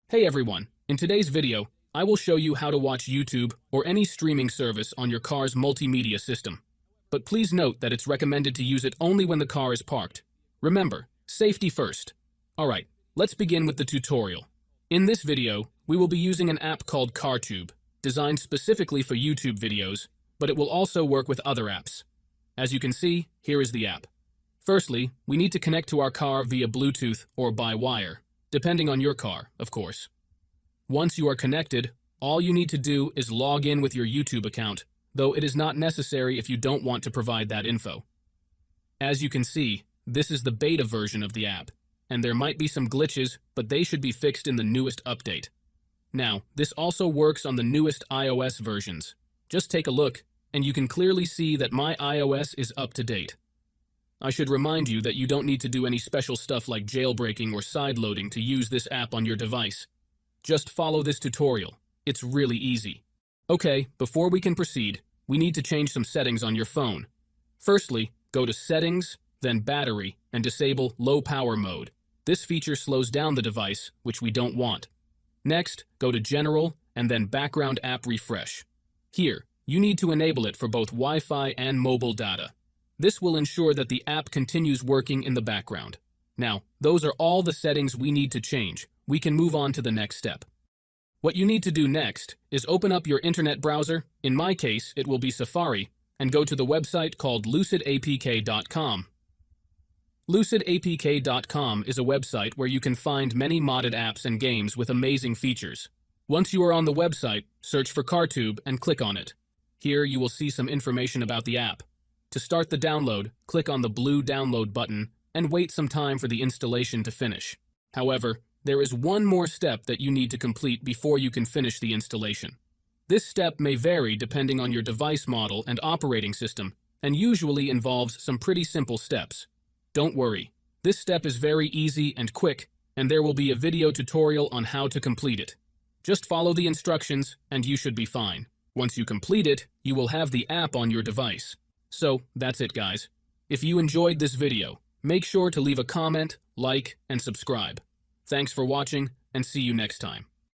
Hey everyone, in today's video, I will show you how to watch YouTube or any streaming service on your car's multimedia system. But please note that it's recommended to use it only when the car is parked. Remember, safety first. Alright, let's begin with the tutorial. In this video, we will be using an app called CarTube, designed specifically for YouTube videos, but it will also work with other apps. As you can see, here is the app. Firstly, we need to connect to our car via Bluetooth or by wire, depending on your car, of course. Once you are connected, all you need to do is log in with your YouTube account, though it is not necessary if you don't want to provide that info. As you can see, this is the beta version of the app, and there might be some glitches, but they should be fixed in the newest update. Now, this also works on the newest iOS versions. Just take a look, and you can clearly see that my iOS is up to date. I should remind you that you don't need to do any special stuff like jailbreaking or sideloading to use this app on your device. Just follow this tutorial. It's really easy. Okay, before we can proceed, we need to change some settings on your phone. Firstly, go to Settings, then Battery, and disable Low Power Mode. This feature slows down the device, which we don't want. Next, go to General, and then Background App Refresh. Here, you need to enable it for both Wi-Fi and mobile data. This will ensure that the app continues working in the background. Now, those are all the settings we need to change. We can move on to the next step. What you need to do next is open up your internet browser, in my case it will be Safari, and go to the website called lucidapk.com. Lucidapk.com is a website where you can find many modded apps and games with amazing features. Once you are on the website, search for CarTube and click on it. Here you will see some information about the app. To start the download, click on the blue download button and wait some time for the installation to finish. However, there is one more step that you need to complete before you can finish the installation. This step may vary depending on your device model and operating system, and usually involves some pretty simple steps. Don't worry, this step is very easy and quick, and there will be a video tutorial on how to complete it. Just follow the instructions and you should be fine. Once you complete it, you will have the app on your device. So, that's it guys. If you enjoyed this video, make sure to leave a comment, like, and subscribe. Thanks for watching, and see you next time.